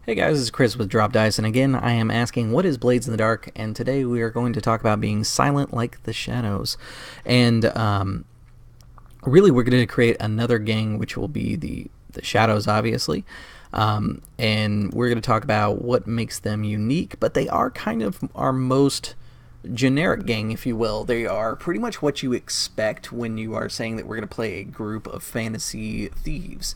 Hey guys, this is Chris with Drop Dice, and again, I am asking what is Blades in the Dark, and today we are going to talk about being silent like the shadows. And really, we're going to create another gang, which will be the shadows, obviously. And we're going to talk about what makes them unique, but they are kind of our most generic gang, if you will. They are pretty much what you expect when you are saying that we're going to play a group of fantasy thieves.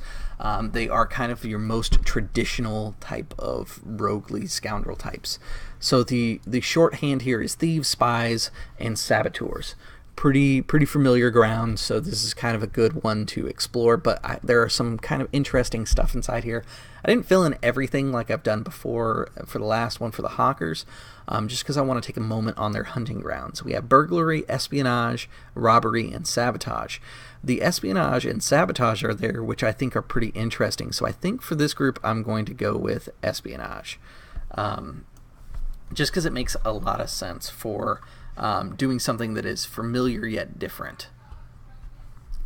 They are kind of your most traditional type of roguely scoundrel types. So the shorthand here is thieves, spies, and saboteurs. Pretty familiar ground, so this is kind of a good one to explore, but there are some kind of interesting stuff inside here. I didn't fill in everything like I've done before for the last one for the Hawkers, just because I want to take a moment on their hunting grounds. We have burglary, espionage, robbery, and sabotage. The espionage and sabotage are there, which I think are pretty interesting, so I think for this group I'm going to go with espionage. Just because it makes a lot of sense for doing something that is familiar yet different.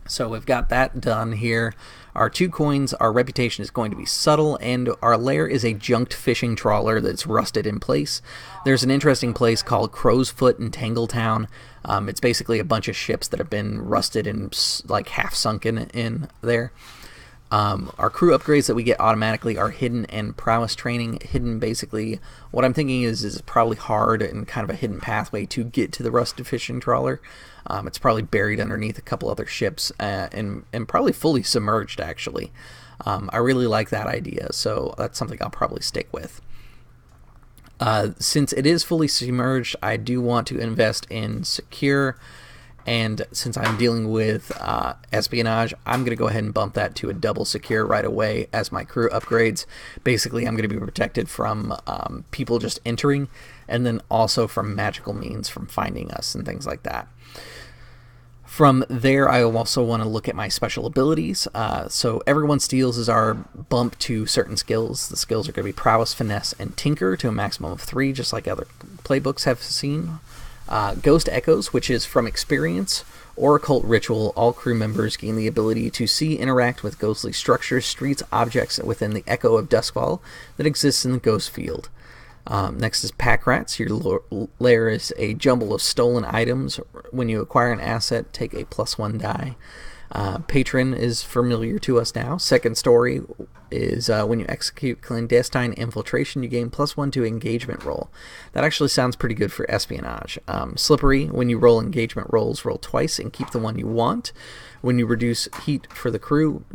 So we've got that done here. Our 2 coins, our reputation is going to be subtle, and our lair is a junked fishing trawler that's rusted in place. There's an interesting place called Crow's Foot in Tangletown. It's basically a bunch of ships that have been rusted and like half sunken in there. Our crew upgrades that we get automatically are hidden and prowess training. Hidden, basically, what I'm thinking is probably hard and kind of a hidden pathway to get to the rusted fishing trawler. It's probably buried underneath a couple other ships and probably fully submerged, actually. I really like that idea, so that's something I'll probably stick with. Since it is fully submerged, I do want to invest in secure. And since I'm dealing with espionage, I'm going to go ahead and bump that to a double secure right away as my crew upgrades. Basically, I'm going to be protected from people just entering, and then also from magical means from finding us and things like that. From there, I also want to look at my special abilities. So everyone steals is our bump to certain skills. The skills are going to be prowess, finesse, and tinker to a maximum of 3, just like other playbooks have seen. Ghost Echoes, which is from experience or occult ritual, all crew members gain the ability to see, interact with ghostly structures, streets, objects within the echo of Duskfall that exists in the ghost field. Next is Pack Rats. Your lair is a jumble of stolen items. When you acquire an asset, take a +1 die. Patron is familiar to us now. Second story is when you execute clandestine infiltration, you gain +1 to engagement roll. That actually sounds pretty good for espionage. Slippery, when you roll engagement rolls, roll twice and keep the one you want. When you reduce heat for the crew,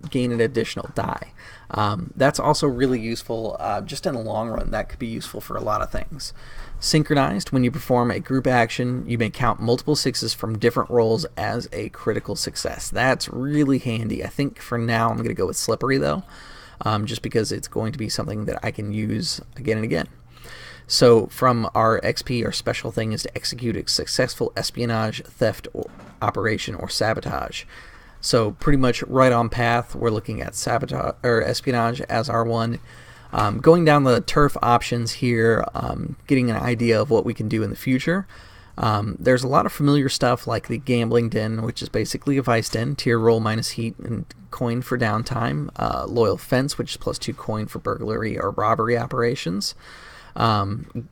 gain an additional die. That's also really useful. Just in the long run, that could be useful for a lot of things. Synchronized, when you perform a group action, you may count multiple 6s from different rolls as a critical success. That's really handy. I think for now I'm going to go with Slippery, though, just because it's going to be something that I can use again and again. So from our XP, our special thing is to execute a successful espionage, theft, or operation, or sabotage. So pretty much right on path, we're looking at sabotage or espionage as our one. Going down the turf options here, getting an idea of what we can do in the future. There's a lot of familiar stuff like the Gambling Den, which is basically a Vice Den, tier roll minus heat and coin for downtime. Loyal Fence, which is +2 coin for burglary or robbery operations.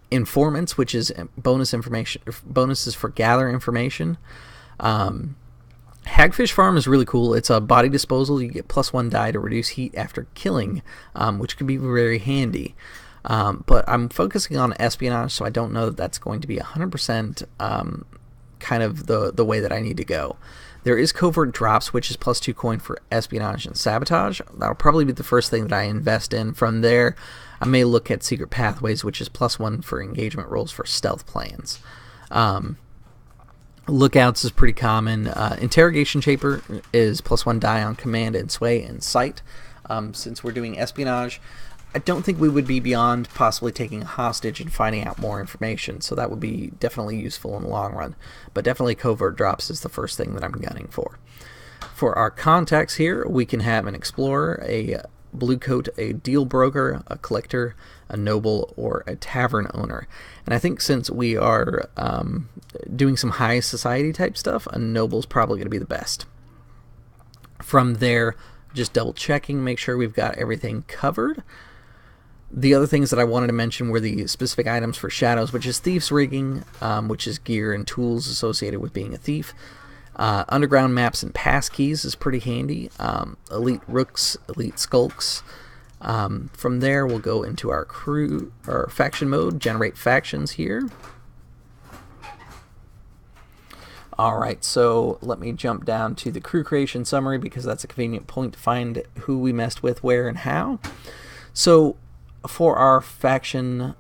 Informants, which is bonuses for gather information. Hagfish Farm is really cool. It's a body disposal. You get +1 die to reduce heat after killing, which can be very handy. But I'm focusing on espionage, so I don't know that that's going to be 100% kind of the way that I need to go. There is Covert Drops, which is +2 coin for espionage and sabotage. That'll probably be the first thing that I invest in. From there, I may look at Secret Pathways, which is +1 for engagement rolls for stealth plans. Lookouts is pretty common. Interrogation Chamber is +1 die on command and sway and sight. Since we're doing espionage, I don't think we would be beyond possibly taking a hostage and finding out more information, so that would be definitely useful in the long run. But definitely Covert Drops is the first thing that I'm gunning for. For our contacts here, we can have an explorer, a blue coat, a deal broker, a collector, a noble, or a tavern owner. And I think since we are doing some high society type stuff, a noble's probably going to be the best. From there, just double checking, make sure we've got everything covered. The other things that I wanted to mention were the specific items for Shadows, which is Thief's Rigging, which is gear and tools associated with being a thief. Underground maps and passkeys is pretty handy. Elite Rooks, Elite Skulks. From there, we'll go into our crew or faction mode, generate factions here. Alright, so let me jump down to the crew creation summary because that's a convenient point to find who we messed with, where, and how. So, for our faction,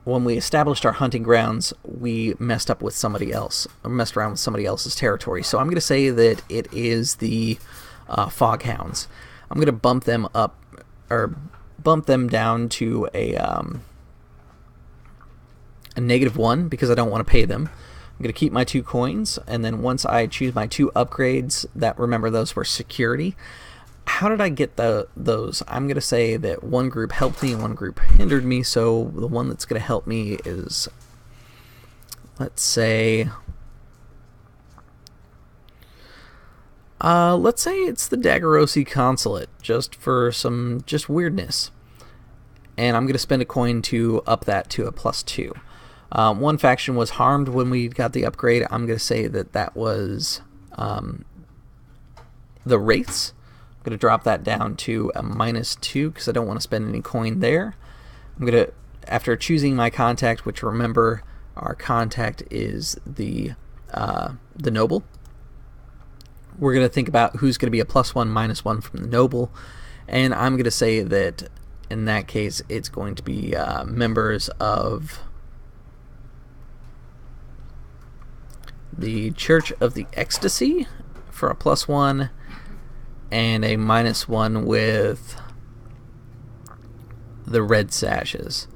when we established our hunting grounds, we messed up with somebody else, or messed around with somebody else's territory. So I'm going to say that it is the Foghounds. I'm going to bump them up, or bump them down to a -1 because I don't want to pay them. I'm going to keep my 2 coins, and then once I choose my 2 upgrades, that, remember, those were security. How did I get those? I'm going to say that one group helped me and one group hindered me, so the one that's going to help me is, let's say it's the Daggerosi Consulate, just for some weirdness. And I'm going to spend a coin to up that to a +2. One faction was harmed when we got the upgrade. I'm going to say that was the Wraiths. I'm going to drop that down to a -2 because I don't want to spend any coin there. I'm going to, after choosing my contact, which, remember, our contact is the Noble, we're going to think about who's going to be a +1, -1 from the Noble. And I'm going to say that in that case, it's going to be members of the Church of the Ecstasy for a +1, and a -1 with the Red Sashes.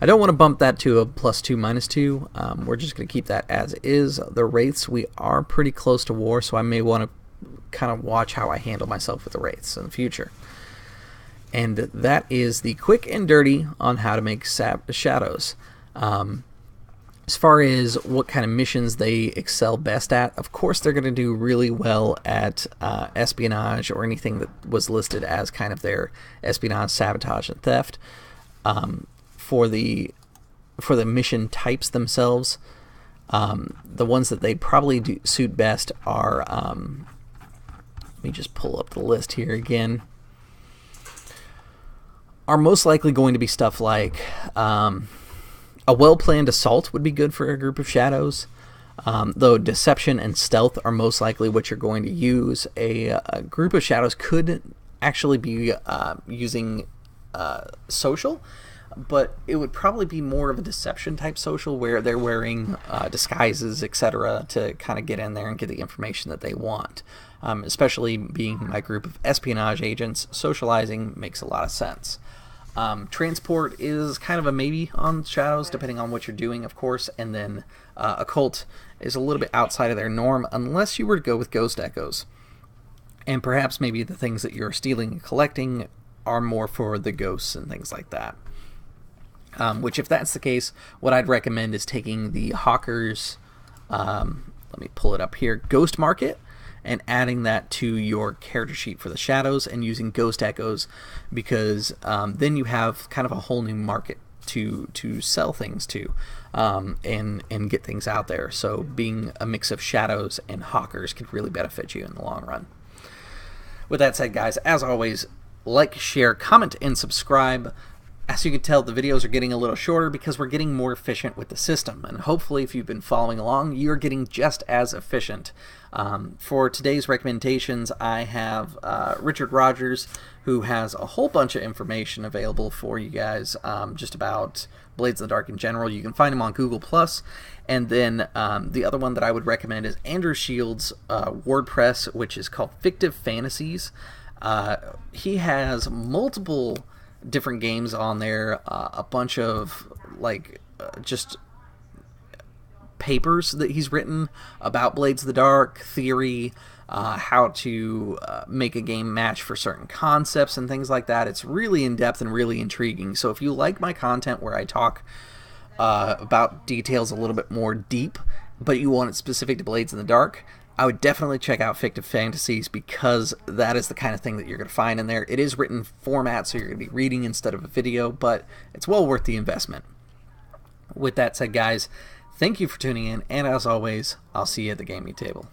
I don't want to bump that to a +2, -2. We're just going to keep that as is. The Wraiths, we are pretty close to war, so I may want to kind of watch how I handle myself with the Wraiths in the future. And that is the quick and dirty on how to make Shadows. As far as what kind of missions they excel best at, of course they're going to do really well at espionage or anything that was listed as kind of their espionage, sabotage, and theft. For the mission types themselves, the ones that they probably suit best are, let me just pull up the list here again, are most likely going to be stuff like a well-planned assault would be good for a group of Shadows, though deception and stealth are most likely what you're going to use. A group of Shadows could actually be using social, but it would probably be more of a deception type social where they're wearing disguises, etc., to kind of get in there and get the information that they want. Especially being my group of espionage agents, socializing makes a lot of sense. Transport is kind of a maybe on Shadows, depending on what you're doing, of course, and then occult is a little bit outside of their norm, unless you were to go with ghost echoes. And perhaps maybe the things that you're stealing and collecting are more for the ghosts and things like that. Which, if that's the case, what I'd recommend is taking the Hawker's, let me pull it up here, Ghost Market, and adding that to your character sheet for the Shadows and using Ghost Echoes, because then you have kind of a whole new market to sell things to and get things out there. So being a mix of Shadows and Hawkers could really benefit you in the long run. With that said, guys, as always, like, share, comment, and subscribe. As you can tell, the videos are getting a little shorter because we're getting more efficient with the system, and hopefully if you've been following along, you're getting just as efficient. For today's recommendations, I have Richard Rogers, who has a whole bunch of information available for you guys just about Blades of the Dark in general. You can find him on Google+. And then the other one that I would recommend is Andrew Shields' WordPress, which is called Fictive Fantasies. He has multiple different games on there, a bunch of just papers that he's written about Blades of the Dark, theory, how to make a game match for certain concepts and things like that. It's really in-depth and really intriguing. So if you like my content where I talk about details a little bit more deep, but you want it specific to Blades in the Dark, I would definitely check out Fictive Fantasies because that is the kind of thing that you're going to find in there. It is written format, so you're going to be reading instead of a video, but it's well worth the investment. With that said, guys, thank you for tuning in, and as always, I'll see you at the gaming table.